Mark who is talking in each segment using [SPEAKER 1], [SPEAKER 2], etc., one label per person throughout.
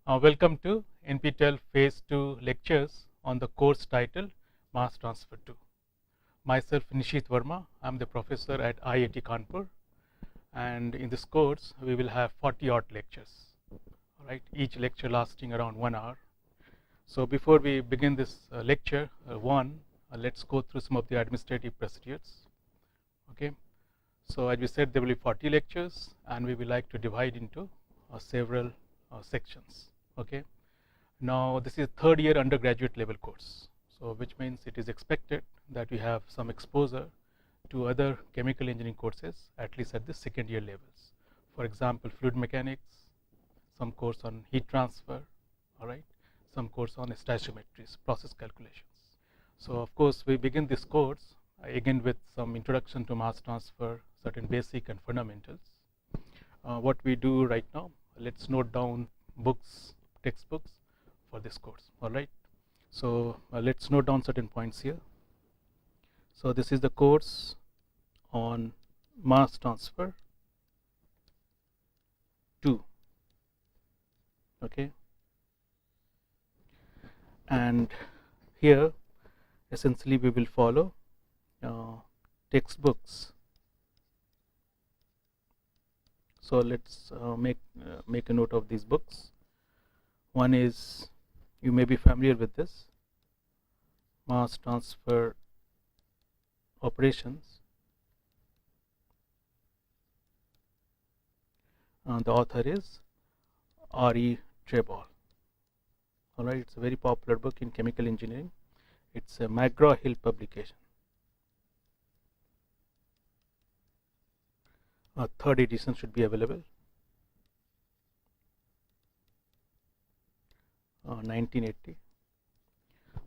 [SPEAKER 1] Welcome to NPTEL Phase 2 lectures on the course titled Mass Transfer 2. Myself Nishit Verma, I am the professor at IIT Kanpur, and in this course we will have 40 odd lectures, right? Each lecture lasting around 1 hour. So before we begin this lecture one, let's go through some of the administrative procedures. Okay, so as we said, there will be 40 lectures and we will like to divide into several sections. Okay, now this is third year undergraduate level course, so which means it is expected that we have some exposure to other chemical engineering courses, at least at the second year levels. For example, fluid mechanics, some course on heat transfer, all right, some course on stoichiometries, process calculations. So of course we begin this course again with some introduction to mass transfer, certain basic and fundamentals. What we do right now, let's note down books, textbooks for this course, all right. So let's note down certain points here. So this is the course on mass transfer 2, okay, and here essentially we will follow textbooks. So let's make a note of these books. One is, you may be familiar with this, Mass Transfer Operations. The author is R.E. Treball. All right, it's a very popular book in chemical engineering. It's a McGraw-Hill publication. Third edition should be available. 1980.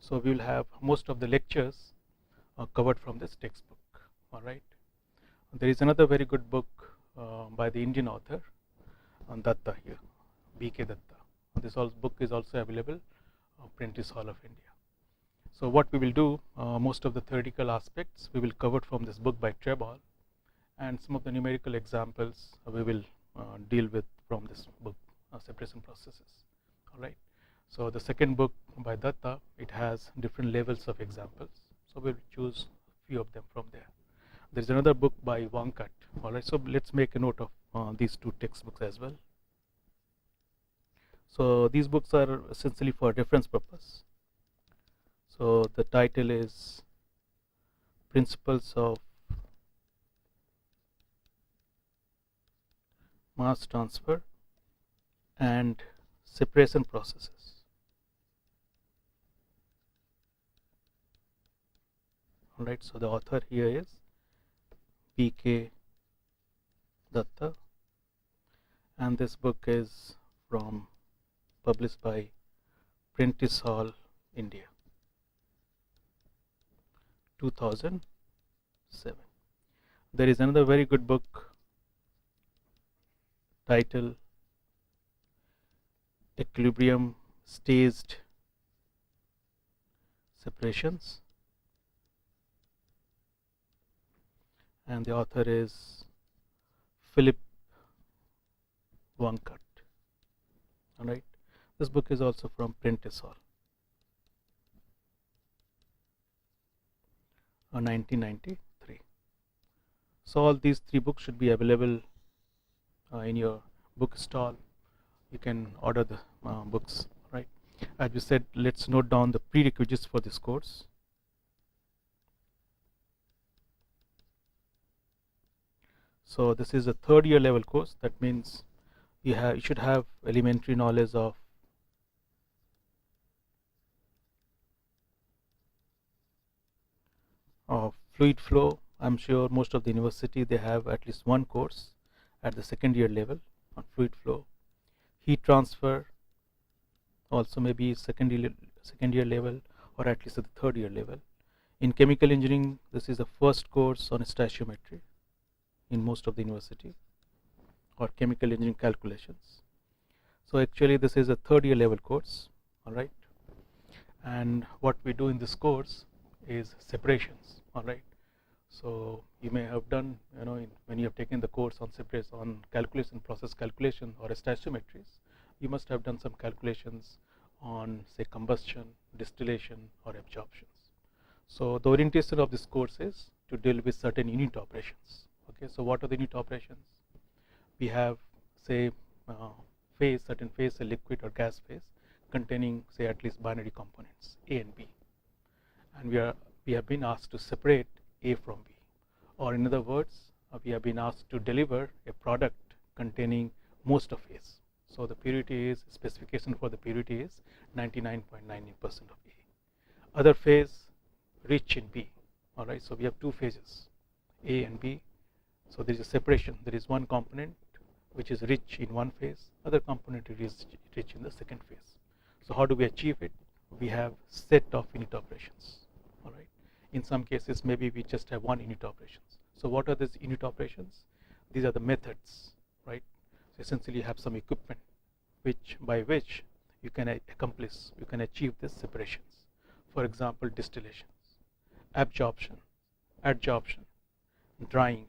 [SPEAKER 1] So we will have most of the lectures covered from this textbook. All right. There is another very good book by the Indian author Datta here, B.K. Datta. This book is also available Prentice Hall of India. So what we will do, most of the theoretical aspects we will cover from this book by Treball, and some of the numerical examples we will deal with from this book, separation processes. All right. So the second book by Datta, it has different levels of examples. So we will choose a few of them from there. There is another book by Vankat. All right. So let's make a note of these two textbooks as well. So these books are essentially for reference purpose. So the title is Principles of Mass Transfer and Separation Processes. All right, so the author here is B.K. Datta, and this book is published by Prentice Hall, India, 2007. There is another very good book titled Equilibrium Staged Separations, and the author is Philip Vankat. All right, this book is also from Prentice Hall, 1993. So all these three books should be available in your book stall. You can order the books, right? As we said, let's note down the prerequisites for this course. So this is a third year level course. That means you should have elementary knowledge of fluid flow. I'm sure most of the university, they have at least one course at the second year level on fluid flow. Heat transfer also maybe second year level, or at least at the third year level. In chemical engineering, this is the first course on stoichiometry in most of the university, or chemical engineering calculations. So actually this is a third year level course. All right, and what we do in this course is separations. All right, so you may have done, when you have taken the course on separations, on calculation, process calculation, or stoichiometries, you must have done some calculations on, say, combustion, distillation, or absorptions. So the orientation of this course is to deal with certain unit operations. Okay, so what are the unit operations? We have, say, phase, certain phase, a liquid or gas phase, containing, say, at least binary components A and B, and we have been asked to separate A from B, or in other words, we have been asked to deliver a product containing most of A's. So the purity is, specification for the purity is 99.99% of A. Other phase rich in B. All right, so we have two phases, A and B. So there is a separation. There is one component which is rich in one phase, other component is rich in the second phase. So how do we achieve it? We have set of unit operations. All right. In some cases, maybe we just have one unit operations. So what are these unit operations? These are the methods, right? So essentially, you have some equipment by which you can accomplish, you can achieve these separations. For example, distillations, absorption, adsorption, drying,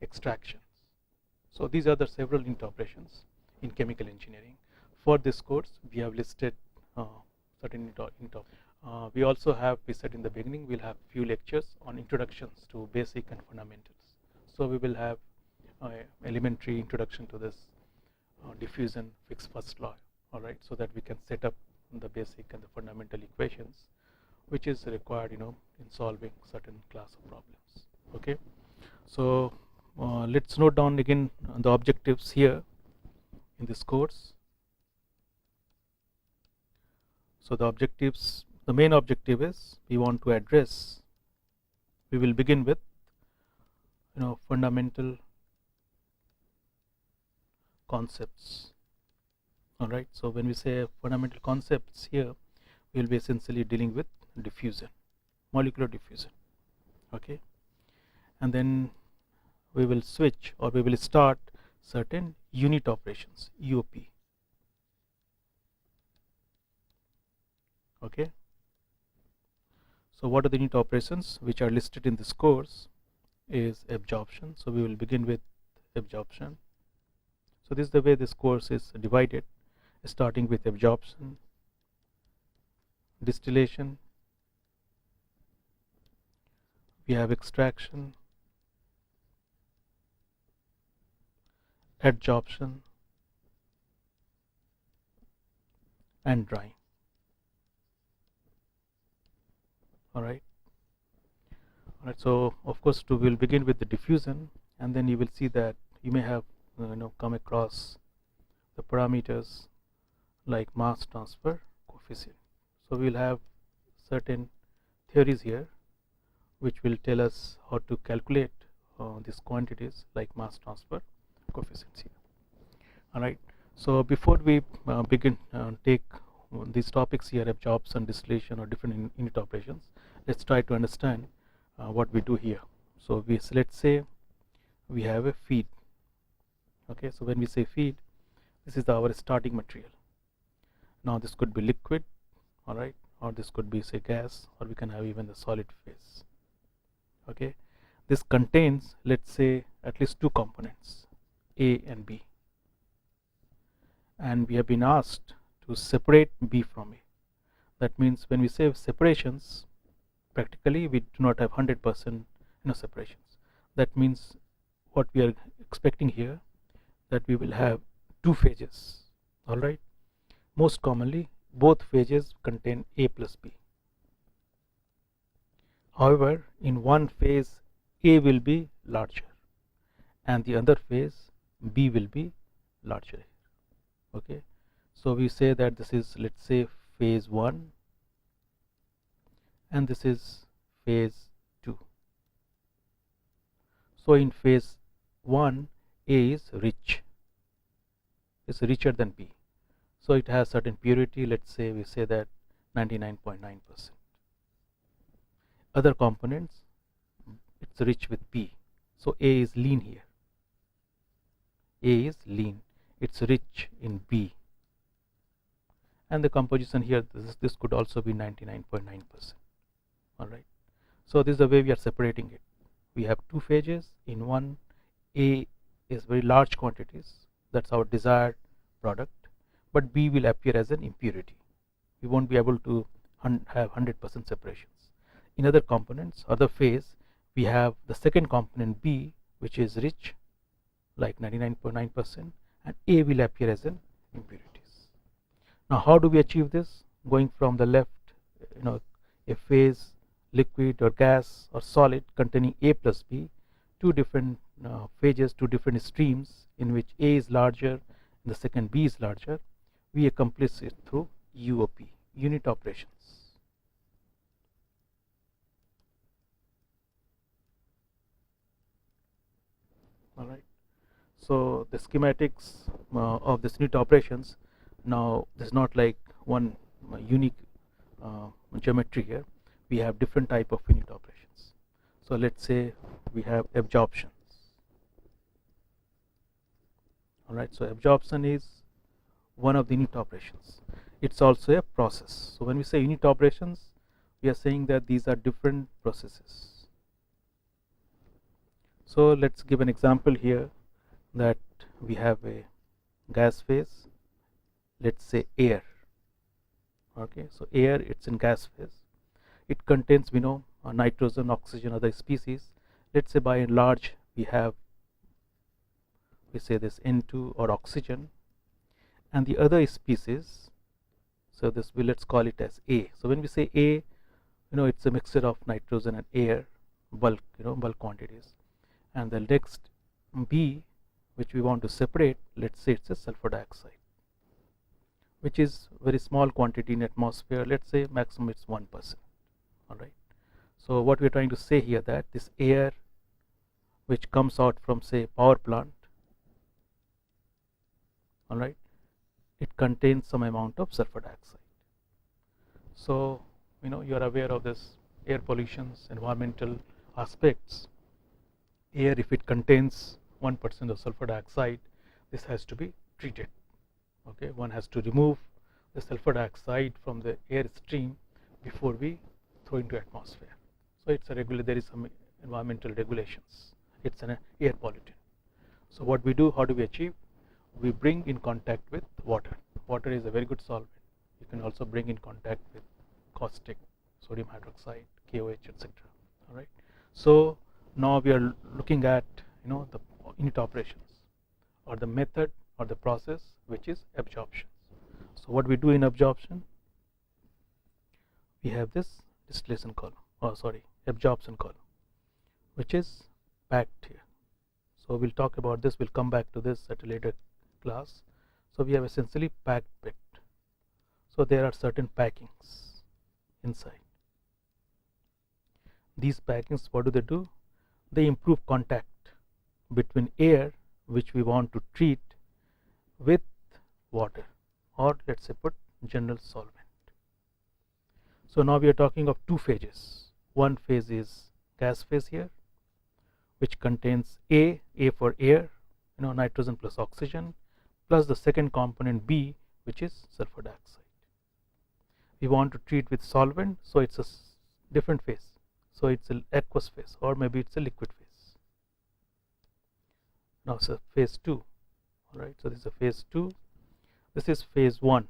[SPEAKER 1] extractions. So these are the several unit operations in chemical engineering. For this course, we have listed certain unit. We also have, we said in the beginning, we'll have few lectures on introductions to basic and fundamentals. So we will have elementary introduction to this diffusion, Fick's first law, all right, so that we can set up the basic and the fundamental equations, which is required, in solving certain class of problems. Okay, so let's note down again the objectives here in this course. So the objectives, the main objective is we want to address, we will begin with fundamental concepts. All right, so when we say fundamental concepts here, we will be essentially dealing with diffusion, molecular diffusion. Okay, and then we will switch, or we will start certain unit operations, UOP. Okay, so what are the unit operations which are listed in this course is absorption. So we will begin with absorption. So this is the way this course is divided, starting with absorption, distillation, we have extraction, adsorption, and drying. All right. All right. So of course, we will begin with the diffusion, and then you will see that you may have come across the parameters like mass transfer coefficient. So we will have certain theories here which will tell us how to calculate these quantities like mass transfer coefficients here. All right. So before we begin take these topics here, absorption, distillation, or different unit operations, let's try to understand what we do here. So let's say we have a feed. Okay, so when we say feed, this is our starting material. Now this could be liquid, all right, or this could be, say, gas, or we can have even the solid phase. Okay, this contains, let's say, at least two components, A and B, and we have been asked to separate B from A. That means when we say separations, practically we do not have 100% separations. That means what we are expecting here, that we will have two phases. All right, most commonly both phases contain A plus B. However, in one phase A will be larger and the other phase B will be larger. Okay, so we say that this is, let's say, phase 1 and this is phase 2. So in phase 1, A is rich, is richer than B, so it has certain purity. Let's say we say that 99.9%. Other components, it's rich with B, so A is lean here. A is lean, it's rich in B, and the composition here, this could also be 99.9%. All right, so this is the way we are separating it. We have two phases. In one, A is very large quantities, that's our desired product, but B will appear as an impurity. We won't be able to have 100% separations. In other components, other phase, we have the second component B, which is rich, like 99.9%, and A will appear as an impurities. Now, how do we achieve this? Going from the left, a phase, liquid or gas or solid containing A plus B, two different phases, two different streams in which A is larger and the second B is larger. We accomplish it through UOP, unit operations. All right. So the schematics of this unit operations, now this is not like one unique geometry here. We have different type of unit operations. So let's say we have absorptions. All right. So absorption is one of the unit operations. It's also a process. So when we say unit operations, we are saying that these are different processes. So let's give an example here, that we have a gas phase, let's say air. Okay, so air, it's in gas phase. It contains, we know, nitrogen, oxygen, other species. Let's say by and large we say this N2 or oxygen, and the other species, so this let's call it as A. So when we say A, it's a mixture of nitrogen and air, bulk, bulk quantities. And the next B, which we want to separate, let's say it's a sulfur dioxide, which is very small quantity in atmosphere. Let's say maximum it's 1%. All right. So what we're trying to say here, that this air which comes out from, say, power plant, all right, it contains some amount of sulfur dioxide. So you are aware of this air pollutions, environmental aspects. Air, if it contains 1% of sulfur dioxide, this has to be treated. Okay, one has to remove the sulfur dioxide from the air stream before we throw into atmosphere. So it's a there is some environmental regulations. It's an air pollutant. So what we do, how do we achieve? We bring in contact with water. Water is a very good solvent. You can also bring in contact with caustic, sodium hydroxide, KOH, etc. All right. So now we are looking at the unit operations, or the method or the process, which is absorption. So what we do in absorption, we have this distillation column, absorption column, which is packed here. So we'll talk about this, we'll come back to this at a later class. So we have essentially packed bed. So there are certain packings inside. These packings, what do? They improve contact between air, which we want to treat, with water, or let's say put general solvent. So now we are talking of two phases. One phase is gas phase here, which contains A for air, nitrogen plus oxygen, plus the second component B, which is sulfur dioxide. We want to treat with solvent, so it's a different phase. So it's an aqueous phase, or maybe it's a liquid phase. Now it's a phase 2. All right, so this is a phase 2. This is phase 1,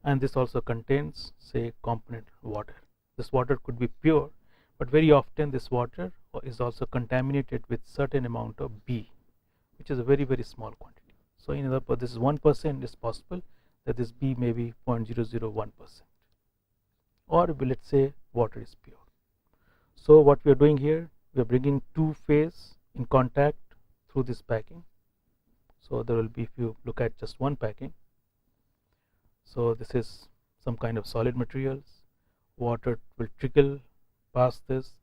[SPEAKER 1] and this also contains, say, component water. This water could be pure, but very often this water is also contaminated with certain amount of B, which is a very, very small quantity. So in other words, this is 1%, is possible that this B may be 0.001%, or let's say water is pure. So what we are doing here, we are bringing two phase in contact through this packing. So there will be, if you look at just one packing, so this is some kind of solid materials, water will trickle past this,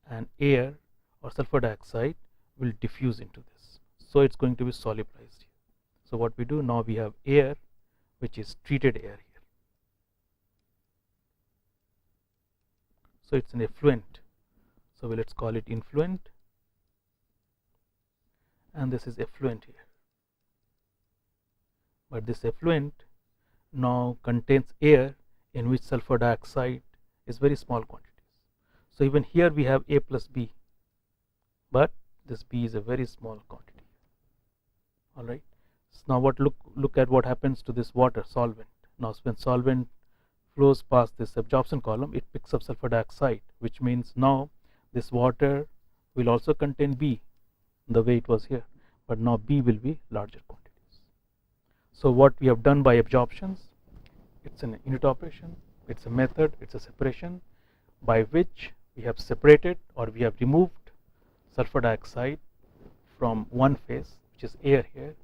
[SPEAKER 1] and air or sulfur dioxide will diffuse into this. So it's going to be solubilized here. So what we do now, we have air, which is treated air here. So it's an effluent. So let's call it influent, and this is effluent here. But this effluent now contains air in which sulfur dioxide is very small quantities. So even here we have A plus B, but this B is a very small quantity. All right. Now look at what happens to this water solvent. Now when solvent flows past this absorption column, it picks up sulfur dioxide, which means now this water will also contain B the way it was here, but now B will be larger quantities. So what we have done by absorptions, it's an unit operation, it's a method, it's a separation by which we have separated or we have removed sulfur dioxide from one phase, which is air here,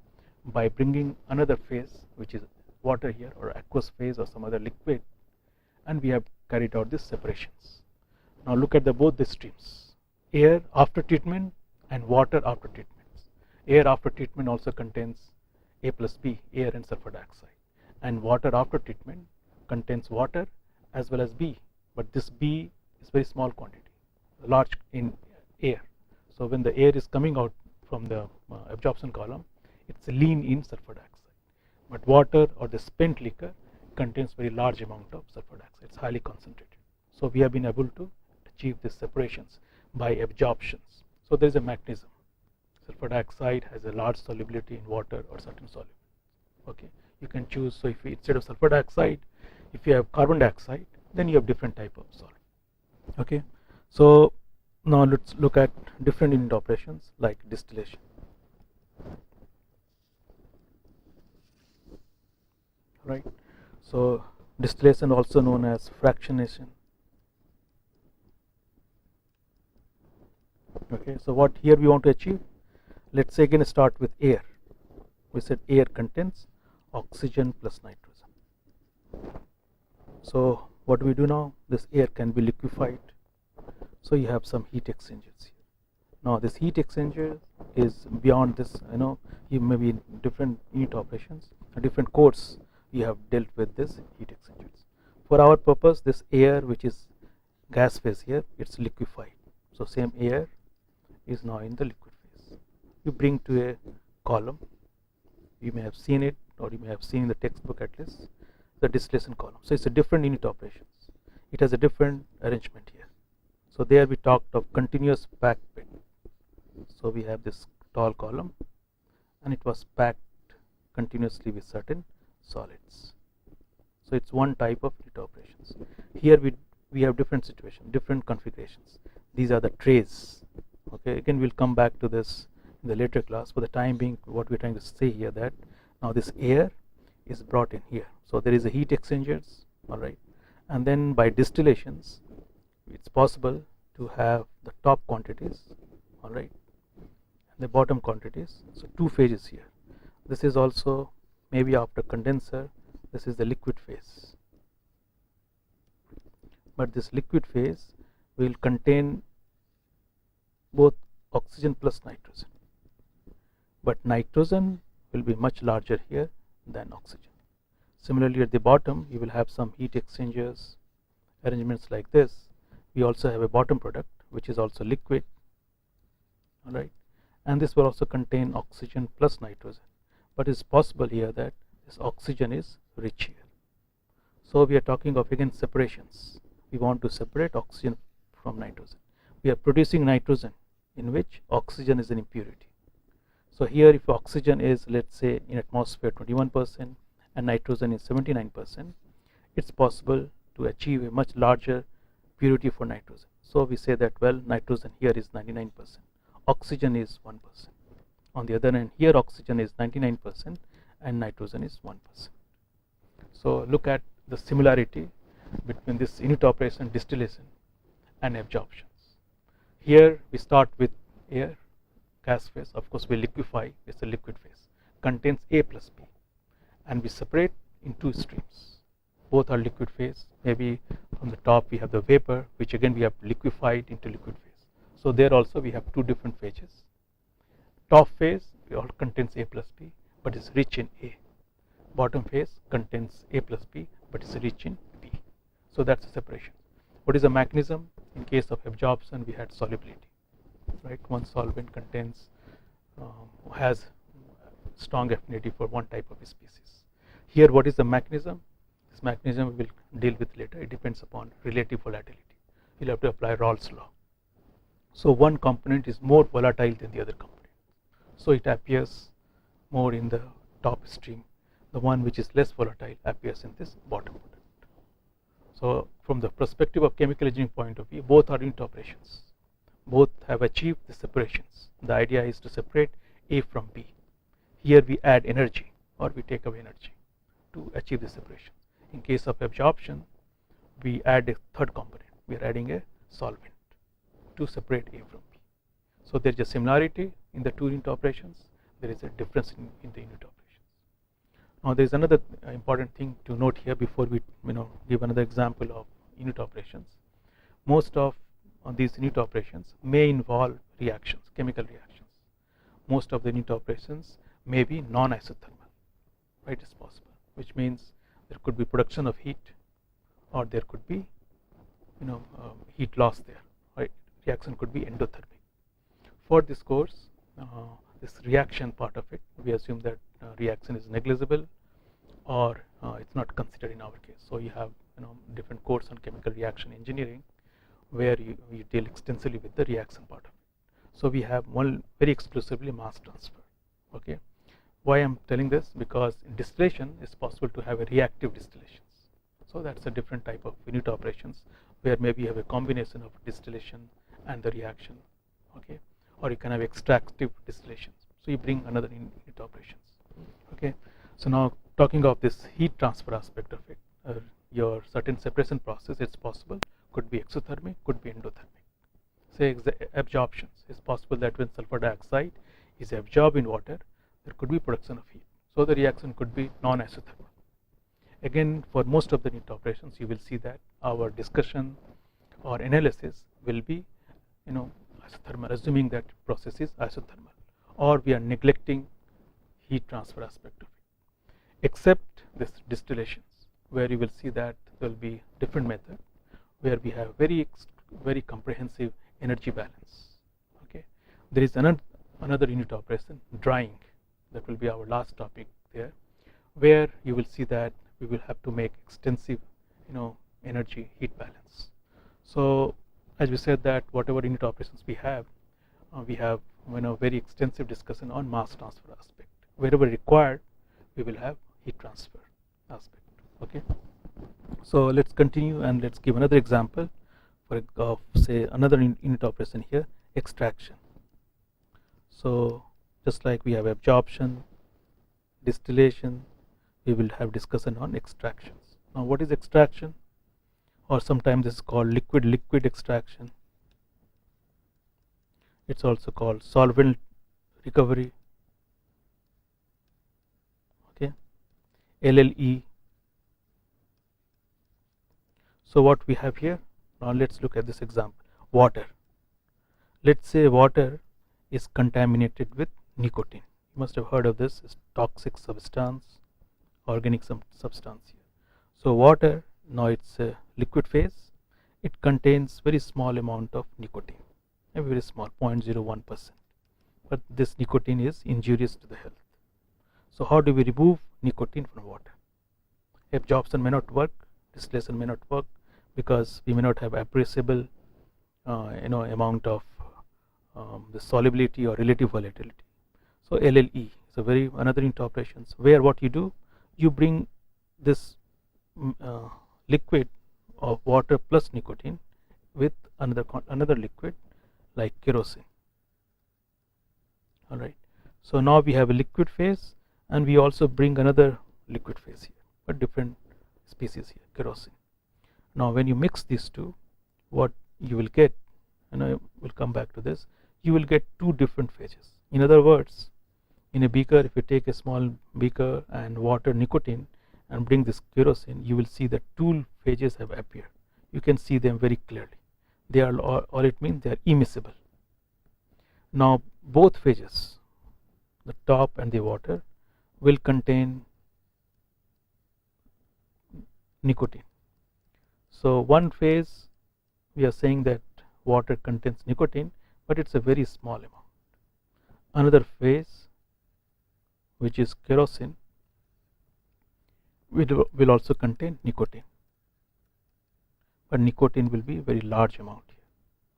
[SPEAKER 1] by bringing another phase, which is water here, or aqueous phase or some other liquid, and we have carried out these separations. Now look at both the streams, air after treatment and water after treatment. Air after treatment also contains A plus B, air and sulfur dioxide, and water after treatment contains water as well as B, but this B is very small quantity, large in air. So when the air is coming out from the absorption column, it's lean in sulfur dioxide, but water or the spent liquor contains very large amount of sulfur dioxide, it's highly concentrated. So we have been able to achieve these separations by absorptions. So there is a mechanism. Sulfur dioxide has a large solubility in water or certain soluble. Okay, you can choose. So if instead of sulfur dioxide, if you have carbon dioxide, then you have different type of solvent. Okay, so now let's look at different unit operations like distillation. Right, so distillation also known as fractionation. Okay, so what here we want to achieve, let's say again start with air. We said air contains oxygen plus nitrogen. So what do we do now? This air can be liquefied, so you have some heat exchangers here. Now this heat exchanger is beyond this, you may be in different unit operations, a different course you have dealt with this heat exchangers. For our purpose, this air which is gas phase here, it's liquefied. So same air is now in the liquid phase. You bring to a column, you may have seen it or you may have seen in the textbook at least, the distillation column. So it's a different unit operations. It has a different arrangement here. So there we talked of continuous packed bed. So we have this tall column and it was packed continuously with certain solids. So it's one type of unit operations. Here we have different situations, different configurations. These are the trays. Okay, again we'll come back to this in the later class. For the time being, what we're trying to say here, that now this air is brought in here. So there is a heat exchangers, all right, and then by distillations it's possible to have the top quantities, all right, and the bottom quantities. So two phases here. This is also maybe after condenser, this is the liquid phase, but this liquid phase will contain both oxygen plus nitrogen, but nitrogen will be much larger here than oxygen. Similarly at the bottom you will have some heat exchangers, arrangements like this. We also have a bottom product which is also liquid, all right, and this will also contain oxygen plus nitrogen, but it's possible here that this oxygen is rich here. So we are talking of again separations. We want to separate oxygen from nitrogen. We are producing nitrogen in which oxygen is an impurity. So here if oxygen is, let's say in atmosphere 21% and nitrogen is 79%, it's possible to achieve a much larger purity for nitrogen. So we say that, well, nitrogen here is 99%, oxygen is 1%. On the other hand, here oxygen is 99% and nitrogen is 1%. So look at the similarity between this unit operation distillation and absorptions. Here we start with air, gas phase, of course we liquefy, it's a liquid phase, contains A plus B, and we separate in two streams. Both are liquid phase. Maybe from the top we have the vapor, which again we have liquefied into liquid phase. So there also we have two different phases. Top phase all contains A plus B, but is rich in A. Bottom phase contains A plus B, but is rich in B. So that's a separation. What is the mechanism? In case of absorption, we had solubility, right? One solvent contains has strong affinity for one type of species. Here, what is the mechanism? This mechanism we will deal with later. It depends upon relative volatility. You'll have to apply Rawls law. So one component is more volatile than the other component, so it appears more in the top stream. The one which is less volatile appears in this bottom product. So from the perspective of chemical engineering point of view, both are unit operations. Both have achieved the separations. The idea is to separate A from B. Here we add energy or we take away energy to achieve the separation. In case of absorption, we add a third component. We are adding a solvent to separate A from B. So there is a similarity in the two unit operations. There is a difference in the unit operations. Now there is another important thing to note here before we give another example of unit operations. Most of these unit operations may involve reactions, chemical reactions. Most of the unit operations may be non-isothermal, right? It's possible, which means there could be production of heat, or there could be heat loss there. Right? Reaction could be endothermic. For this course, this reaction part of it, we assume that reaction is negligible, or it's not considered in our case. So you have different course on chemical reaction engineering, where you deal extensively with the reaction part of it. So we have one very exclusively mass transfer. Okay, why I'm telling this? Because in distillation it's possible to have a reactive distillations. So that's a different type of unit operations, where maybe you have a combination of distillation and the reaction. Okay, or you can have extractive distillations. So you bring another unit operations. Okay, so now talking of this heat transfer aspect of it, your certain separation process, it's possible, could be exothermic, could be endothermic. Say absorptions, it's possible that when sulfur dioxide is absorbed in water, there could be production of heat. So the reaction could be non-isothermal. Again, for most of the unit operations, you will see that our discussion or analysis will be isothermal, assuming that process is isothermal, or we are neglecting heat transfer aspect of it, except this distillations, where you will see that there will be different method where we have very comprehensive energy balance. Okay, there is another unit operation, drying, that will be our last topic there, where you will see that we will have to make extensive energy heat balance. So as we said that whatever unit operations we have very extensive discussion on mass transfer aspect. Wherever required, we will have heat transfer aspect. Okay, so let's continue and let's give another example of say another unit operation here, extraction. So just like we have absorption, distillation, we will have discussion on extractions. Now what is extraction, or sometimes this is called liquid extraction. It's also called solvent recovery. Okay, LLE. So what we have here, now let's look at this example. Water. Let's say water is contaminated with nicotine. You must have heard of this. It's toxic substance, organic substance here. So water, now it's a liquid phase. It contains very small amount of nicotine, a very small, 0.01%. But this nicotine is injurious to the health. So how do we remove nicotine from water? Absorption may not work, distillation may not work, because we may not have appreciable amount of the solubility or relative volatility. So LLE is another unit operations, where what you do, you bring this liquid of water plus nicotine with another liquid like kerosene. All right, so now we have a liquid phase, and we also bring another liquid phase here, but different species here, kerosene. Now when you mix these two, what you will get, and I will come back to this, you will get two different phases. In other words, in a beaker, if you take a small beaker and water, nicotine, and bring this kerosene, you will see that two phases have appeared. You can see them very clearly. They are all it means, they are immiscible. Now both phases, the top and the water, will contain nicotine. So one phase, we are saying that water contains nicotine, but it's a very small amount. Another phase, which is kerosene, will also contain nicotine, but nicotine will be very large amount here.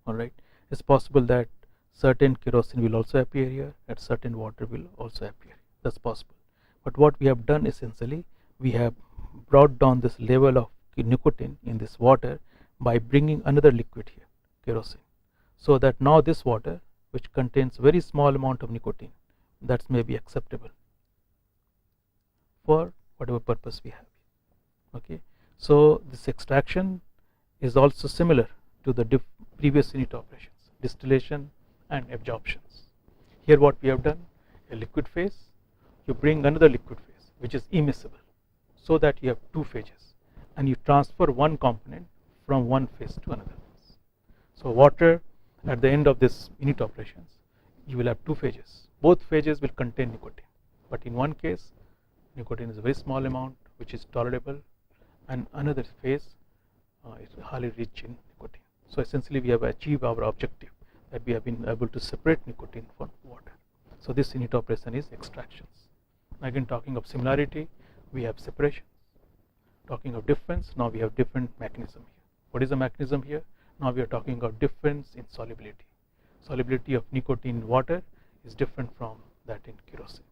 [SPEAKER 1] All right, it's possible that certain kerosene will also appear here, and certain water will also appear. That's possible, But what we have done essentially, we have brought down this level of nicotine in this water by bringing another liquid here, kerosene, so that now this water, which contains very small amount of nicotine, that may be acceptable for whatever purpose we have. Okay, so this extraction is also similar to the previous unit operations, distillation and absorptions. Here what we have done, a liquid phase, you bring another liquid phase which is immiscible, so that you have two phases and you transfer one component from one phase to another phase. So water, at the end of this unit operations, you will have two phases. Both phases will contain nicotine, but in one case nicotine is a very small amount which is tolerable, and another phase is highly rich in nicotine. So essentially we have achieved our objective, that we have been able to separate nicotine from water. So this unit operation is extractions. Again, talking of similarity, we have separations. Talking of difference, now we have different mechanism here. What is the mechanism here? Now we are talking of difference in solubility. Solubility of nicotine in water is different from that in kerosene.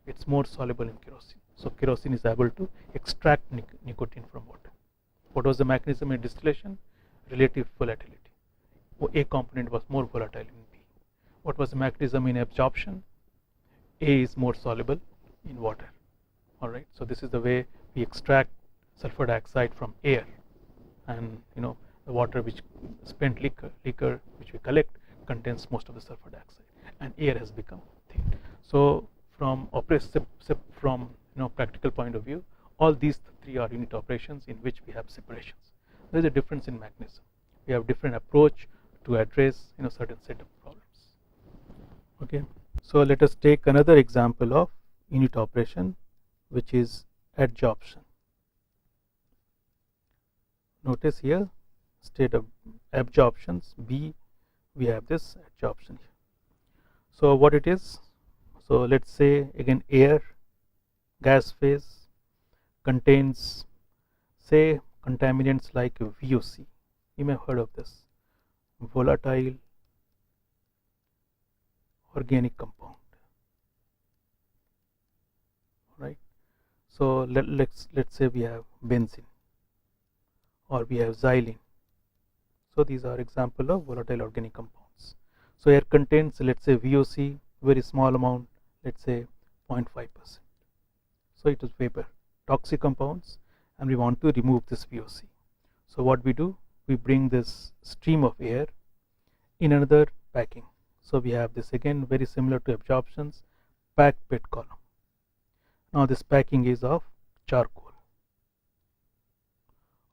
[SPEAKER 1] It's more soluble in kerosene. So kerosene is able to extract nicotine from water. What was the mechanism in distillation? Relative volatility. A component was more volatile in B. What was the mechanism in absorption? A is more soluble in water. Alright, so this is the way we extract sulfur dioxide from air, and the water which spent liquor which we collect contains most of the sulfur dioxide, and air has become thin. So from practical point of view, all these three are unit operations in which we have separations. There is a difference in mechanism. We have different approach to address certain set of problems. Okay, so let us take another example of unit operation, which is adsorption. Notice here, state of absorptions B, we have this adsorption here. So what it is? So let's say again air, gas phase, contains say contaminants like VOC. You may have heard of this, volatile organic compound, right? So let's say we have benzene, or we have xylene. So these are example of volatile organic compounds. So air contains, let's say VOC, very small amount, let's say 0.5%. So it is vapor, toxic compounds, and we want to remove this VOC. So what we do, we bring this stream of air in another packing. So we have this again very similar to absorptions, packed bed column. Now this packing is of charcoal,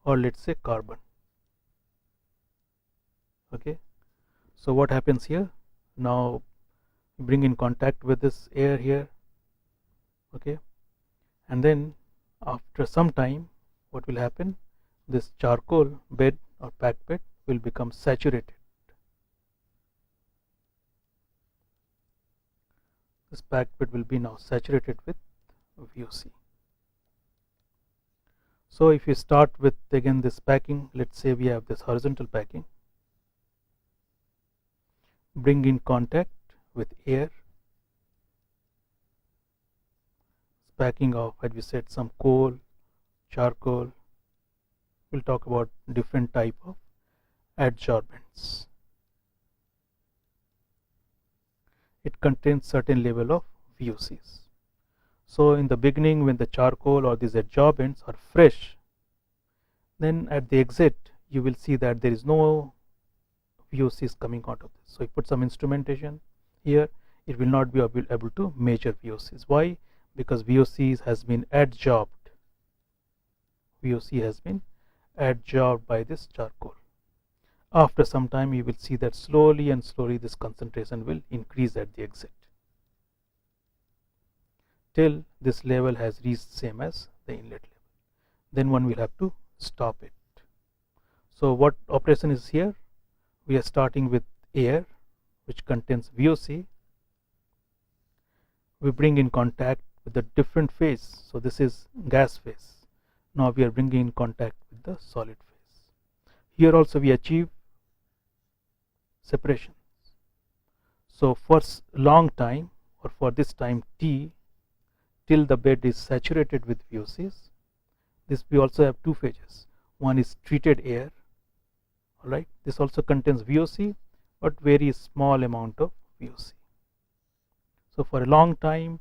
[SPEAKER 1] or let's say carbon. Okay, so what happens here? Now bring in contact with this air here. Okay, and then after some time, what will happen? This charcoal bed or packed bed will become saturated. This packed bed will be now saturated with VOC. So if you start with again this packing, let's say we have this horizontal packing, bring in contact with air, packing of, as we said, some coal, charcoal. We'll talk about different type of adsorbents. It contains certain level of VOCs. So in the beginning, when the charcoal or these adsorbents are fresh, then at the exit you will see that there is no VOCs coming out of this. So you put some instrumentation here, it will not be able to measure VOCs. Why? Because VOCs has been adsorbed. VOC has been adsorbed by this charcoal. After some time you will see that slowly and slowly this concentration will increase at the exit, till this level has reached same as the inlet level. Then one will have to stop it. So what operation is here? We are starting with air which contains VOC. We bring in contact with the different phase. So this is gas phase. Now we are bringing in contact with the solid phase. Here also we achieve separation. So for long time, or for this time t, till the bed is saturated with VOCs. This we also have two phases. One is treated air. All right, this also contains VOC, but very small amount of VOC. So for a long time,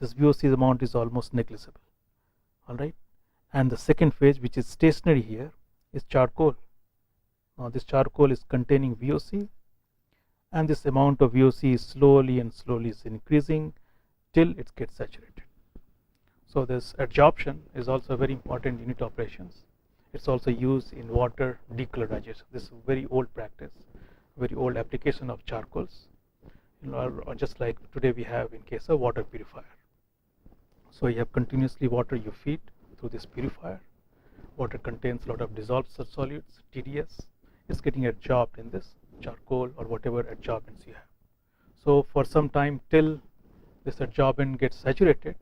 [SPEAKER 1] this VOC amount is almost negligible. All right, and the second phase, which is stationary here, is charcoal. Now this charcoal is containing VOC, and this amount of VOC is slowly is increasing till it gets saturated. So this adsorption is also a very important unit operations. It's also used in water decolorization. This is a very old practice, very old application of charcoals, or just like today we have in case of water purifier. So you have continuously water you feed through this purifier. Water contains a lot of dissolved solutes, TDS. It's getting adsorbed in this charcoal or whatever adsorbents you have. So for some time till this adsorbent gets saturated,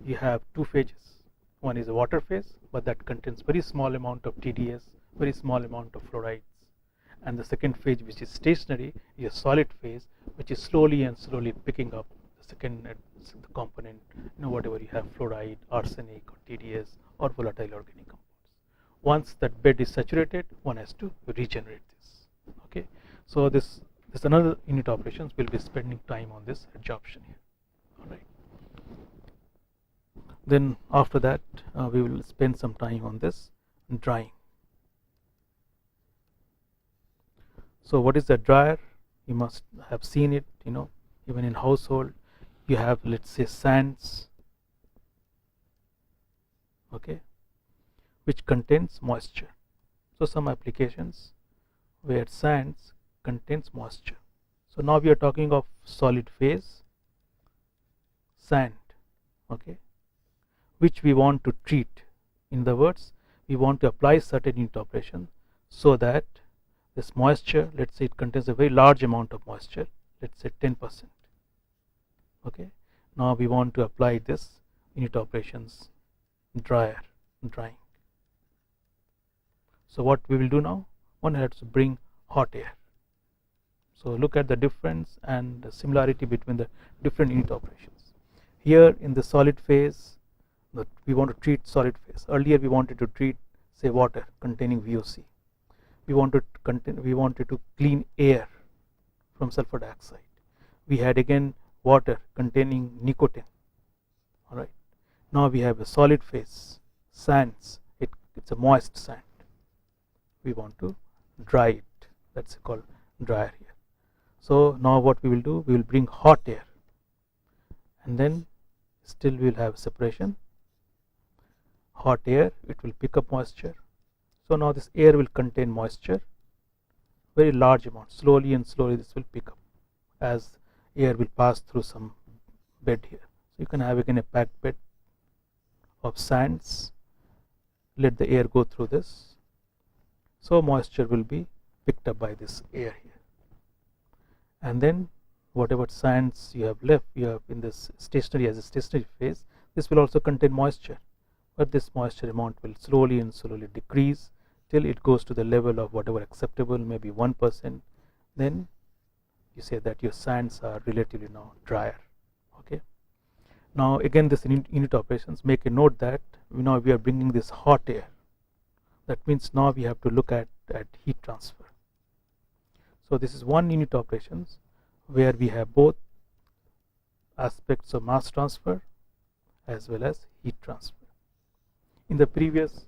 [SPEAKER 1] you have two phases. One is a water phase, but that contains very small amount of TDS, very small amount of fluorides. And the second phase, which is stationary, is a solid phase, which is slowly picking up the second the component, whatever you have, fluoride, arsenic, or TDS, or volatile organic compounds. Once that bed is saturated, one has to regenerate this. Okay, so this another unit operations. We'll be spending time on this adsorption here. All right. Then after that, we will spend some time on this drying. So what is a dryer? You must have seen it, even in household. You have, let's say, sands, okay, which contains moisture. So some applications where sands contains moisture. So now we are talking of solid phase sand, okay, which we want to treat. In other words, we want to apply certain unit operation so that this moisture, let's say it contains a very large amount of moisture, let's say 10%. Okay, now we want to apply this unit operations drying. So what we will do now, one has to bring hot air. So look at the difference and the similarity between the different unit operations. Here in the solid phase, we want to treat solid phase. Earlier we wanted to treat, say, water containing VOC. We wanted to clean air from sulfur dioxide. We had again water containing nicotine. All right. Now we have a solid phase sands. It's a moist sand. We want to dry it. That's called dryer here. So now what we will do, we will bring hot air, and then still we will have separation. Hot air, it will pick up moisture. So now this air will contain moisture, very large amount. Slowly this will pick up as air will pass through some bed here. So you can have again a packed bed of sands. Let the air go through this. So moisture will be picked up by this air here. And then whatever sands you have left, you have in this stationary, as a stationary phase, this will also contain moisture. But this moisture amount will slowly decrease till it goes to the level of whatever acceptable, maybe 1%. Then you say that your sands are relatively now drier. Okay. Now again, this unit operations, make a note that now we are bringing this hot air. That means now we have to look at heat transfer. So this is one unit operations where we have both aspects of mass transfer as well as heat transfer. In the previous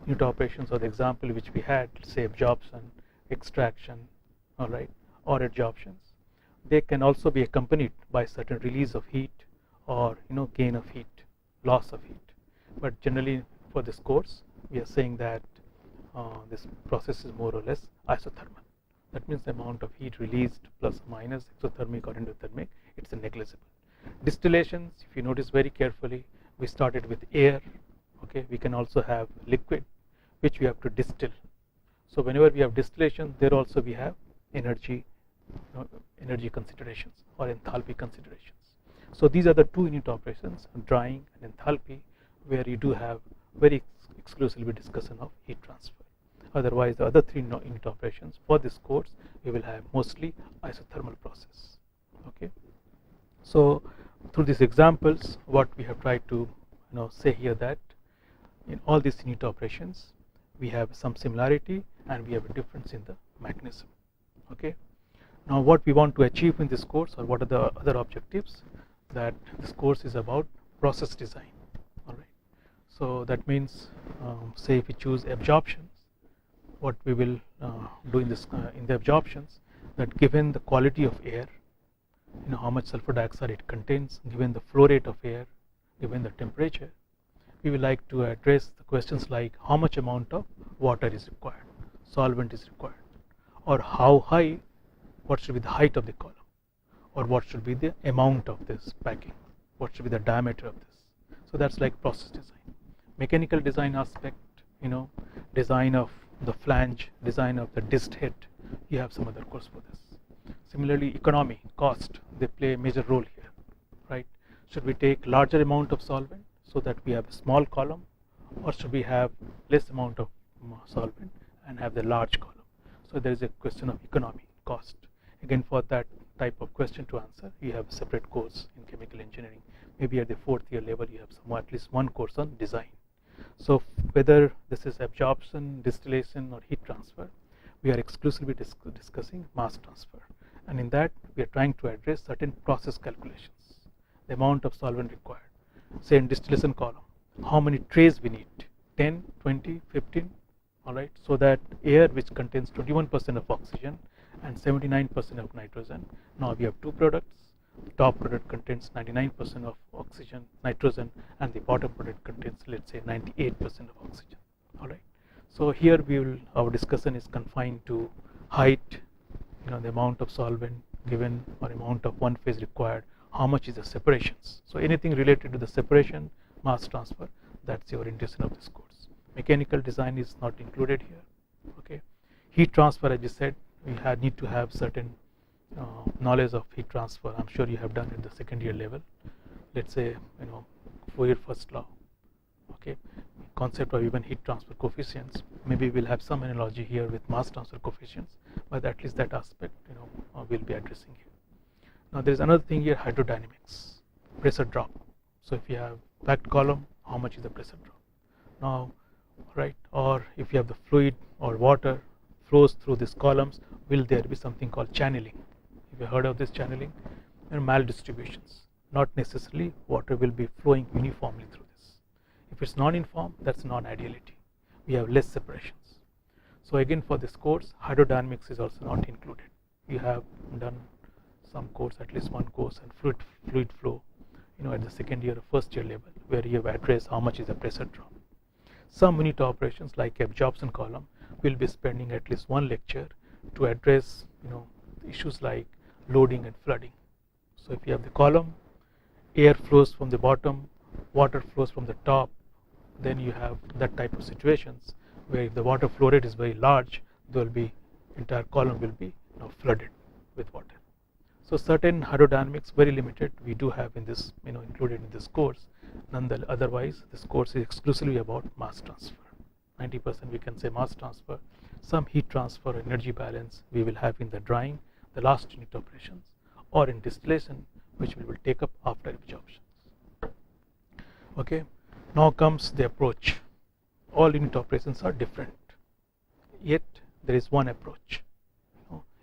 [SPEAKER 1] unit operations, or the example which we had, say absorption, extraction, all right, or adsorptions, they can also be accompanied by certain release of heat or gain of heat, loss of heat. But generally for this course, we are saying that this process is more or less isothermal. That means the amount of heat released plus or minus exothermic or endothermic, it's negligible. Distillations, if you notice very carefully, we started with air. Okay, we can also have liquid which we have to distill. So whenever we have distillation, there also we have energy considerations or enthalpy considerations. So these are the two unit operations, drying and enthalpy, where you do have very exclusively discussion of heat transfer. Otherwise, the other three unit operations for this course, we will have mostly isothermal process. Okay, so through these examples, what we have tried to say here, that in all these unit operations we have some similarity and we have a difference in the mechanism. Okay. Now what we want to achieve in this course, or what are the other objectives, that this course is about process design. All right. So that means, say if we choose absorptions, what we will do in this in the absorptions, that given the quality of air, how much sulfur dioxide it contains, given the flow rate of air, given the temperature, we will like to address the questions like how much amount of water is required, solvent is required, or how high, what should be the height of the column, or what should be the amount of this packing, what should be the diameter of this. So that's like process design. Mechanical design aspect, design of the flange, design of the disc head, you have some other course for this. Similarly, economy, cost, they play a major role here, right? Should we take larger amount of solvent so that we have a small column, or should we have less amount of solvent and have the large column? So there is a question of economy, cost. Again, for that type of question to answer, you have a separate course in chemical engineering. Maybe at the 4th year level you have at least one course on design. So whether this is absorption, distillation, or heat transfer, we are exclusively discussing mass transfer, and in that we are trying to address certain process calculations. The amount of solvent required, say in distillation column, how many trays we need, 10, 20, 15, all right, so that air which contains 21% of oxygen and 79% of nitrogen, now we have two products. The top product contains 99% of oxygen, nitrogen, and the bottom product contains, let's say, 98% of oxygen. All right. So here our discussion is confined to height, the amount of solvent given, or amount of one phase required, how much is the separations. So anything related to the separation, mass transfer, that's the orientation of this course. Mechanical design is not included here. Okay. Heat transfer, as I said, we need to have certain knowledge of heat transfer. I'm sure you have done at the 2nd year level. Let's say Fourier first law. Okay, concept of even heat transfer coefficients. Maybe we'll have some analogy here with mass transfer coefficients, but at least that aspect we'll be addressing here. Now there is another thing here, hydrodynamics, pressure drop. So if you have packed column, how much is the pressure drop? Now, right, or if you have the fluid or water flows through these columns, will there be something called channeling? If you heard of this channeling, maldistributions. Not necessarily water will be flowing uniformly through this. If it's non-uniform, that's non-ideality. We have less separations. So again, for this course, hydrodynamics is also not included. You have done some course, at least one course, and fluid flow, at the 2nd year or 1st year level, where you have addressed how much is the pressure drop. Some unit operations like absorption column will be spending at least one lecture to address issues like loading and flooding. So if you have the column, air flows from the bottom, water flows from the top, then you have that type of situations where if the water flow rate is very large, there will be entire column will be flooded with water. So certain hydrodynamics, very limited, we do have in this included in this course. Nonetheless, otherwise this course is exclusively about mass transfer. 90% we can say mass transfer. Some heat transfer, energy balance we will have in the drying, the last unit operations, or in distillation, which we will take up after absorptions. Okay, now comes the approach. All unit operations are different, yet there is one approach.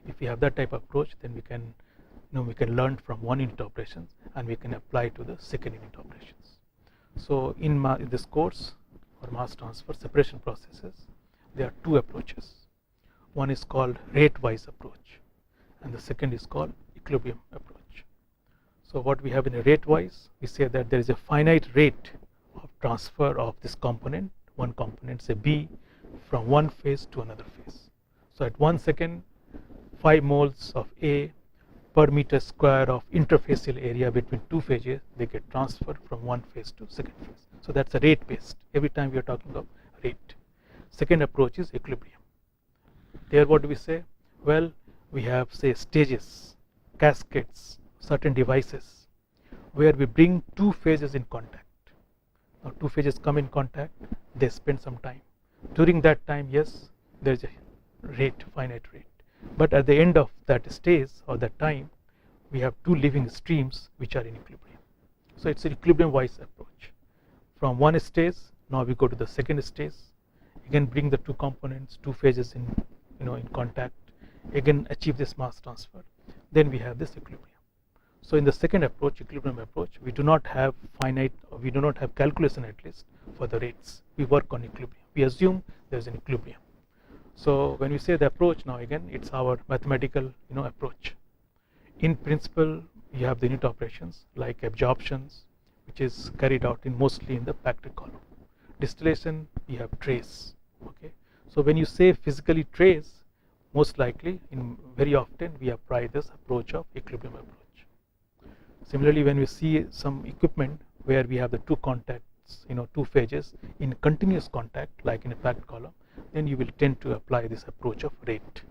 [SPEAKER 1] If we have that type of approach, then we can learn from one unit operations and we can apply to the 2nd unit operations. So in this course, or mass transfer separation processes, there are two approaches. One is called rate-wise approach, and the second is called equilibrium approach. So what we have in a rate-wise, we say that there is a finite rate of transfer of this component, one component, say B, from one phase to another phase. So at 1 second, 5 moles of A per meter square of interfacial area between two phases, they get transferred from one phase to 2nd phase. So that's a rate based. Every time we are talking of rate. Second approach is equilibrium. There what do we say? Well, we have, say, stages, cascades, certain devices where we bring two phases in contact. Now two phases come in contact, they spend some time. During that time, yes, there is a rate, finite rate. But at the end of that stage or that time, we have two living streams which are in equilibrium. So it's an equilibrium wise approach. From one stage, now we go to the second stage. Again, bring the two components, two phases in in contact. Again, achieve this mass transfer. Then we have this equilibrium. So in the second approach, equilibrium approach, we do not have finite, we do not have calculation at least for the rates. We work on equilibrium. We assume there is an equilibrium. So when we say the approach, now again it's our mathematical approach. In principle, you have the unit operations like absorptions, which is carried out in mostly in the packed column. Distillation, we have trace. Okay. So when you say physically trace, most likely in very often we apply this approach of equilibrium approach. Similarly, when we see some equipment where we have the two contacts, two phases in continuous contact, like in a packed column, then you will tend to apply this approach of rate.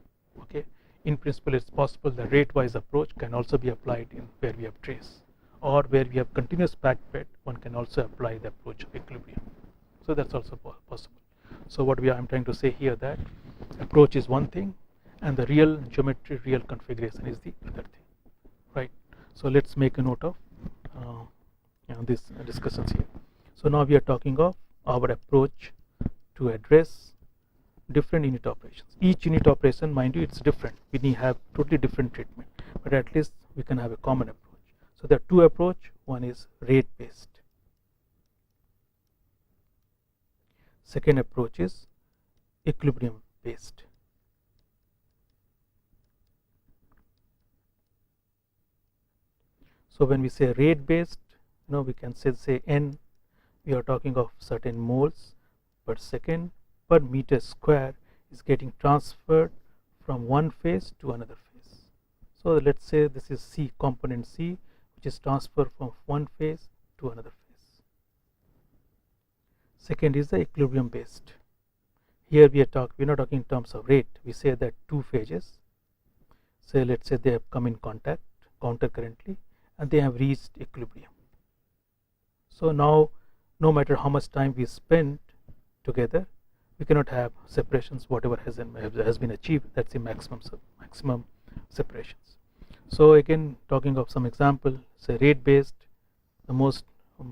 [SPEAKER 1] Okay. In principle, it's possible the rate-wise approach can also be applied in where we have trace, or where we have continuous packed bed, one can also apply the approach of equilibrium. So that's also possible. So what I'm trying to say here, that approach is one thing, and the real geometry, real configuration is the other thing, right? So let's make a note of this discussions here. So now we are talking of our approach to address different unit operations. Each unit operation, mind you, it's different. We need have totally different treatment, but at least we can have a common approach. So there are two approach. One is rate based. Second approach is equilibrium based. So when we say rate based, we can say N, we are talking of certain moles per second per meter square is getting transferred from one phase to another phase. So let's say this is C, component C, which is transferred from one phase to another phase. Second is the equilibrium based. Here we're not talking in terms of rate. We say that two phases, say let's say they have come in contact countercurrently, and they have reached equilibrium. So now, no matter how much time we spend together, we cannot have separations. Whatever has been achieved, that's the maximum separations. So again, talking of some example, say rate based, the most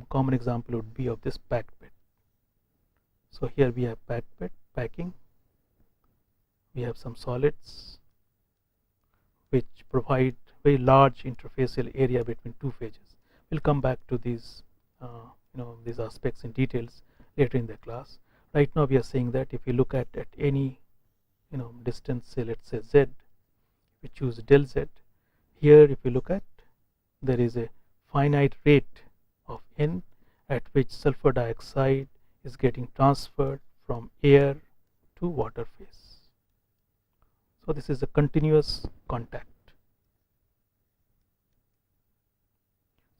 [SPEAKER 1] common example would be of this packed bed. So here we have packed bed, packing. We have some solids which provide very large interfacial area between two phases. We'll come back to these these aspects in details later in the class. Right now we are saying that if you look at any distance, say let's say Z, we choose del Z. Here if you look at, there is a finite rate of N at which sulfur dioxide is getting transferred from air to water phase. So this is a continuous contact.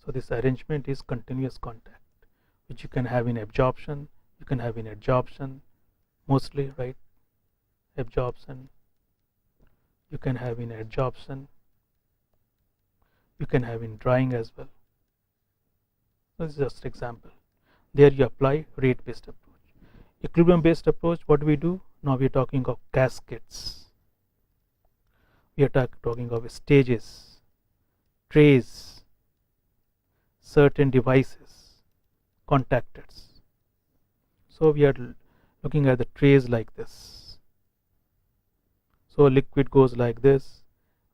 [SPEAKER 1] So this arrangement is continuous contact, which you can have in absorption, you can have in adsorption, mostly, right? Absorption, you can have in adsorption, you can have in drying as well. This is just an example. There you apply rate based approach. Equilibrium based approach, what do we do? Now we are talking of cascades. We are talking of stages, trays, certain devices, contactors. So we are looking at the trays like this. So liquid goes like this,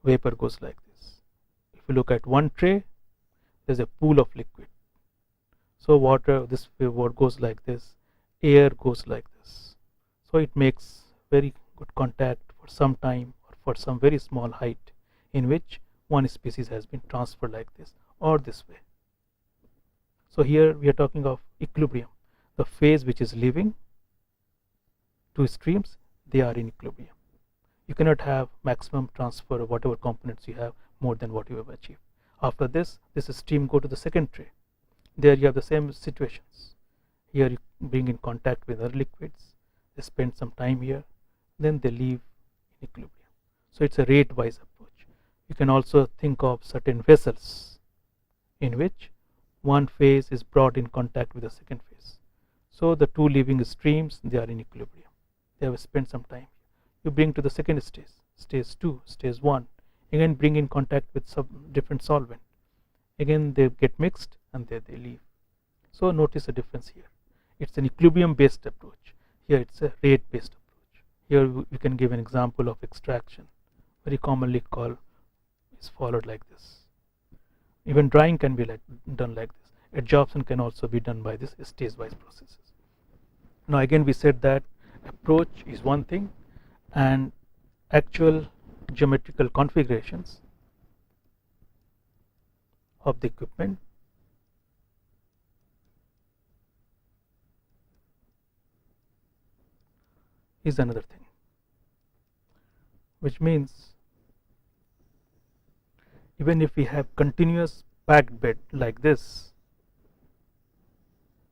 [SPEAKER 1] vapor goes like this. If you look at one tray, there is a pool of liquid. So water, this water goes like this, air goes like this. So it makes very good contact for some time or for some very small height, in which one species has been transferred like this or this way. So here we are talking of equilibrium. The phase which is leaving, two streams, they are in equilibrium. You cannot have maximum transfer of whatever components you have more than what you have achieved. After this stream go to the second tray. There you have the same situations. Here you bring in contact with other liquids, they spend some time here, then they leave in equilibrium. So it's a rate wise approach. You can also think of certain vessels in which one phase is brought in contact with the second phase. So the two leaving streams, they are in equilibrium. They have spent some time. You bring to the second stage, stage 2, stage 1, again bring in contact with some different solvent. Again they get mixed and there they leave. So notice the difference here. It's an equilibrium based approach. Here it's a rate based approach. Here we can give an example of extraction, very commonly called is followed like this. Even drying can be done like this. Adsorption can also be done by this stage wise processes. Now again we said that approach is one thing and actual geometrical configurations of the equipment is another thing, which means even if we have continuous packed bed like this,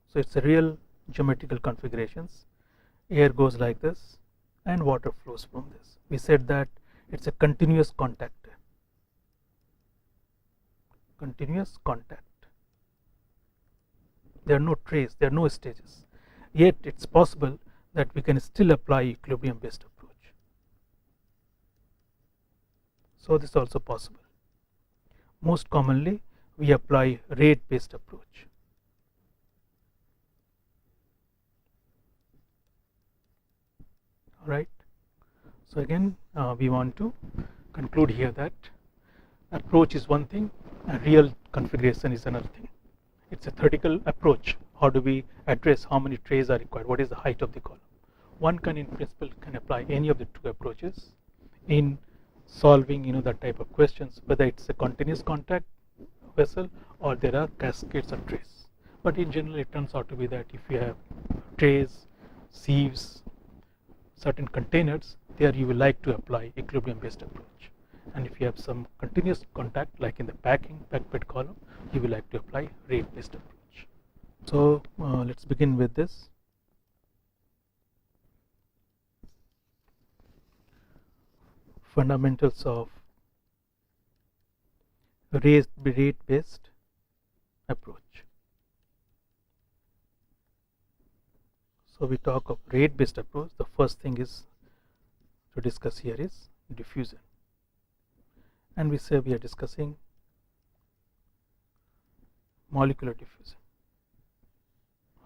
[SPEAKER 1] so it's a real geometrical configurations, air goes like this and water flows from this. We said that it's a continuous contact, there are no trays, there are no stages, yet it's possible that we can still apply equilibrium based approach. So this is also possible. Most commonly we apply rate based approach. Alright, so again we want to conclude here that approach is one thing and real configuration is another thing. It's a theoretical approach. How do we address how many trays are required, what is the height of the column? One can in principle can apply any of the two approaches in solving that type of questions, whether it's a continuous contact vessel or there are cascades of trays. But in general it turns out to be that if you have trays, sieves, certain containers, there you will like to apply equilibrium based approach, and if you have some continuous contact like in the packed bed column, you will like to apply rate based approach. So let's begin with this. Fundamentals of rate based approach. So we talk of rate based approach. The first thing is to discuss here is diffusion, and we say we are discussing molecular diffusion.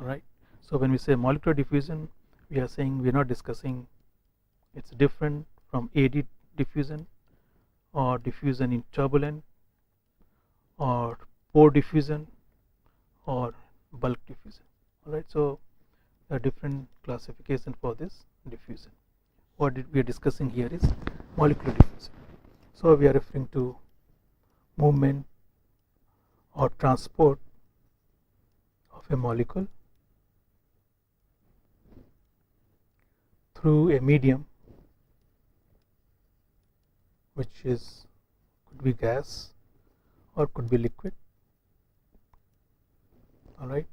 [SPEAKER 1] Alright, so when we say molecular diffusion, we are saying we are not discussing, it's different from AD diffusion or diffusion in turbulent or pore diffusion or bulk diffusion. Alright, so there are different classification for this diffusion. What we are discussing here is molecular diffusion. So we are referring to movement or transport of a molecule through a medium which could be gas or could be liquid, alright,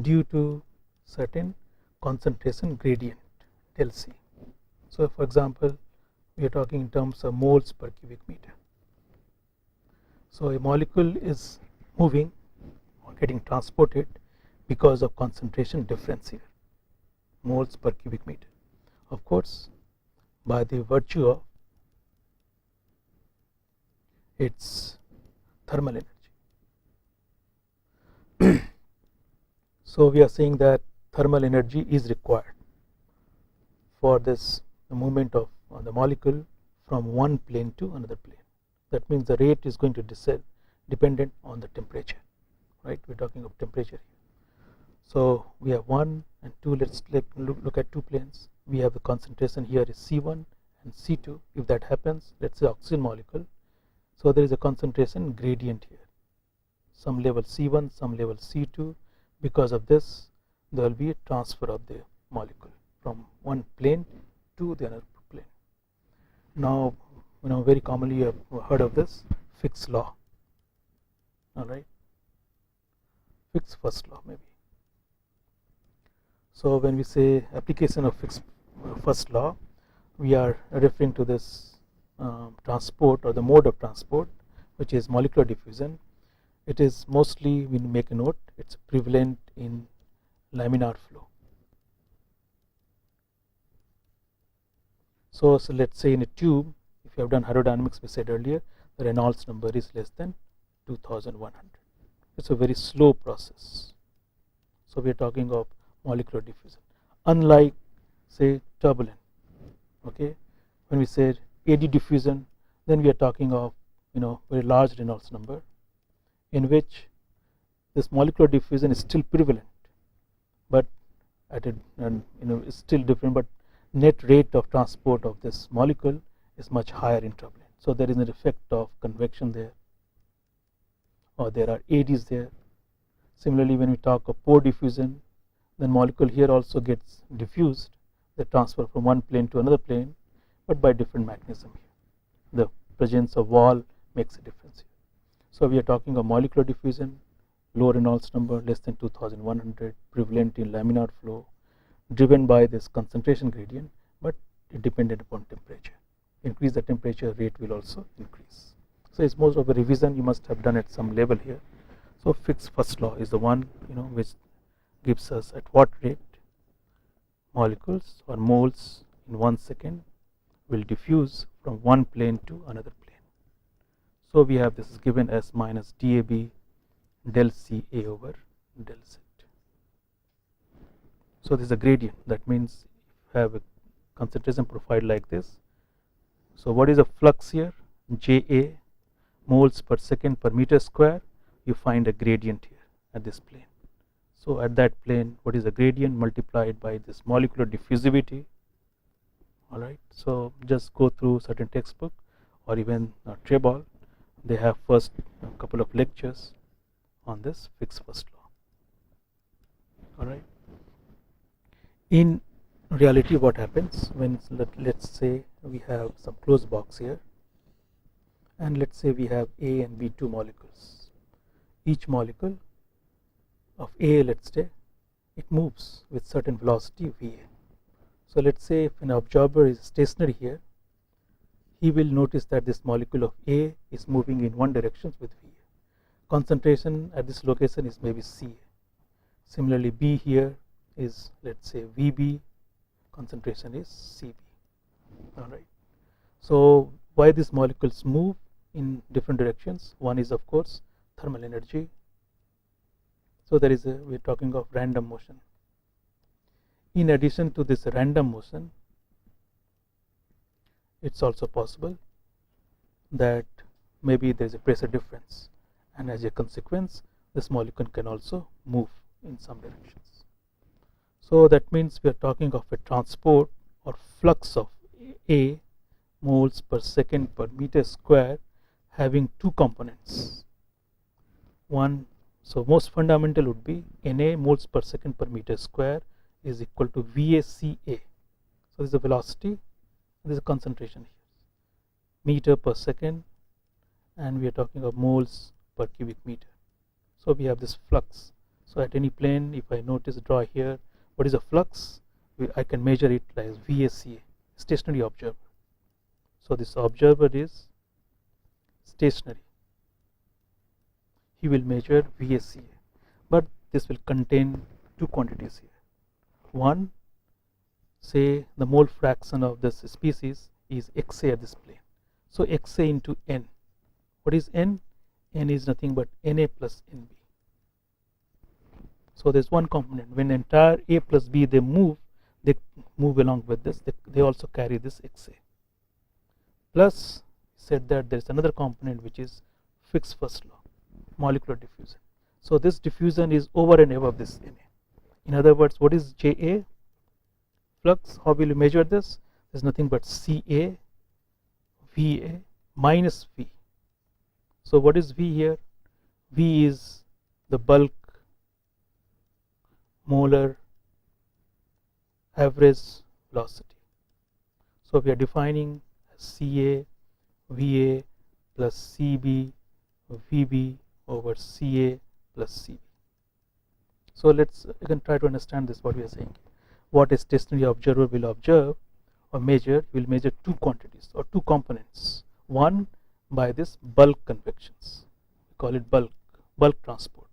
[SPEAKER 1] due to certain concentration gradient del C. So for example, we are talking in terms of moles per cubic meter. So a molecule is moving or getting transported because of concentration difference here, moles per cubic meter. Of course, by the virtue of its thermal energy. So we are saying that thermal energy is required for this movement of the molecule from one plane to another plane. That means the rate is going to descend dependent on the temperature, right? We are talking of temperature here. So we have 1 and 2. Let's look at two planes. We have the concentration here is C1 and C2. If that happens, let's say oxygen molecule, so there is a concentration gradient here, some level C1, some level C2. Because of this, there will be a transfer of the molecule from one plane to the other plane. Now, very commonly you have heard of this Fick's law. Alright, Fick's first law maybe. So when we say application of Fick's first law, we are referring to this transport or the mode of transport, which is molecular diffusion. It is mostly, we make a note, it's prevalent in laminar flow. So let's say in a tube, if you have done hydrodynamics, we said earlier, the Reynolds number is less than 2100. it's a very slow process. So we are talking of molecular diffusion, unlike say turbulent. Okay, when we say AD diffusion, then we are talking of very large Reynolds number, in which this molecular diffusion is still prevalent, but at a is still different, but net rate of transport of this molecule is much higher in turbulent. So there is an effect of convection there, or there are ADs there. Similarly, when we talk of pore diffusion, then molecule here also gets diffused, they transfer from one plane to another plane, but by different mechanism here. The presence of wall makes a difference here. So we are talking of molecular diffusion, low Reynolds number, less than 2100, prevalent in laminar flow, driven by this concentration gradient, but it dependent upon temperature. Increase the temperature, rate will also increase. So it's most of a revision you must have done at some level here. So Fick's first law is the one which gives us at what rate molecules or moles in 1 second will diffuse from one plane to another plane. So we have this is given as minus DAB del CA over del Z. So this is a gradient. That means you have a concentration profile like this. So what is the flux here? JA moles per second per meter square. You find a gradient here at this plane. So at that plane, what is the gradient multiplied by this molecular diffusivity? Alright, so just go through certain textbook or even Trebol. They have first a couple of lectures on this Fick's first law. Alright. In reality, what happens when let's say we have some closed box here, and let's say we have A and B2 molecules. Each molecule of A, let's say, it moves with certain velocity VA. So let's say if an observer is stationary here, he will notice that this molecule of A is moving in one direction with VA. Concentration at this location is maybe CA. Similarly, B here is, let's say, VB, concentration is CB. Alright. So why these molecules move in different directions? One is, of course, thermal energy. So there is we're talking of random motion. In addition to this random motion, it's also possible that maybe there is a pressure difference, and as a consequence this molecule can also move in some directions. So that means we are talking of a transport or flux of A moles per second per meter square having two components. One, so most fundamental would be Na moles per second per meter square is equal to VACA. So this is the velocity, this is the concentration here, meter per second, and we are talking of moles per cubic meter. So we have this flux. So at any plane, if I draw here, what is the flux? I can measure it as VACA, stationary observer. So this observer is stationary. He will measure VACA, but this will contain two quantities here. One, say the mole fraction of this species is XA at this plane. So XA into N. What is N? N is nothing but Na plus Nb. So there's one component. When entire A plus B they move along with this, they also carry this XA. Plus, said that there's another component which is Fick's first law, molecular diffusion. So this diffusion is over and above this Na. In other words, what is Ja? Flux. How will you measure this? There's nothing but Ca Va minus V. So what is V here? V is the bulk molar average velocity. So we are defining Ca Va plus Cb Vb over Ca plus Cb. So you can try to understand this, what we are saying. What a stationary observer will observe or measure, will measure two quantities or two components. One, by this bulk convections, we call it bulk transport,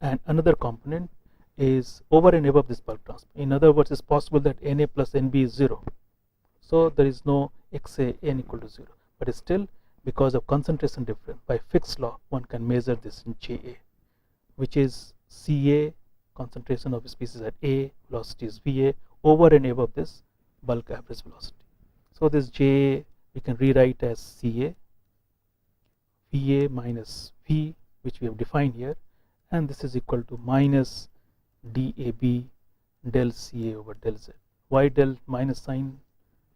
[SPEAKER 1] and another component is over and above this bulk transport. In other words, it's possible that Na plus Nb is 0, so there is no Xa N equal to 0, but still because of concentration difference, by Fick's law, one can measure this in JA, which is Ca, concentration of a species at A, velocity is Va, over and above this bulk average velocity. So this JA we can rewrite as Ca, Va minus V, which we have defined here, and this is equal to minus DAB del Ca over del Z. Why del minus sign?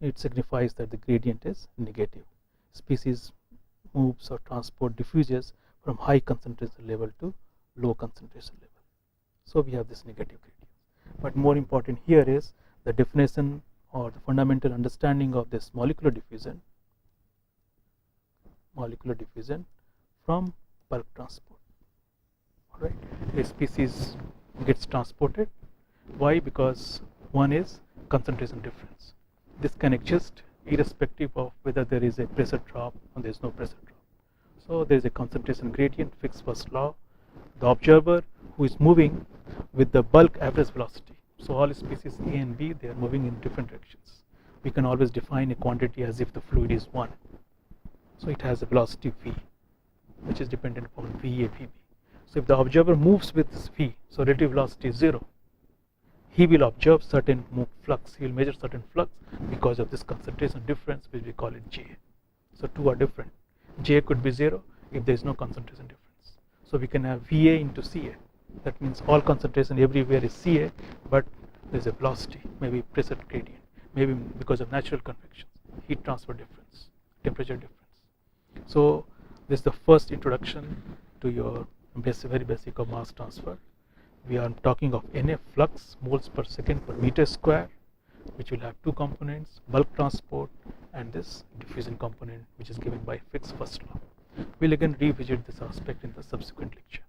[SPEAKER 1] It signifies that the gradient is negative. Species moves or transport diffuses from high concentration level to low concentration level. So we have this negative gradient. But more important here is the definition or the fundamental understanding of this molecular diffusion from bulk transport. All right, a species gets transported. Why? Because one is concentration difference. This can exist irrespective of whether there is a pressure drop or there is no pressure drop. So there is a concentration gradient, Fick's first law. The observer who is moving with the bulk average velocity. So all species A and B, they are moving in different directions. We can always define a quantity as if the fluid is 1. So it has a velocity V, which is dependent upon VA, VB. So if the observer moves with this V, so relative velocity is 0, he will observe certain flux, he will measure certain flux because of this concentration difference, which we call it J. So two are different. J could be 0 if there is no concentration difference. So we can have VA into CA. That means all concentration everywhere is CA, but there is a velocity, maybe pressure gradient, maybe because of natural convection, heat transfer difference, temperature difference. So this is the first introduction to your very basic of mass transfer. We are talking of NF flux, moles per second per meter square, which will have two components, bulk transport and this diffusion component, which is given by Fick's first law. We'll again revisit this aspect in the subsequent lecture.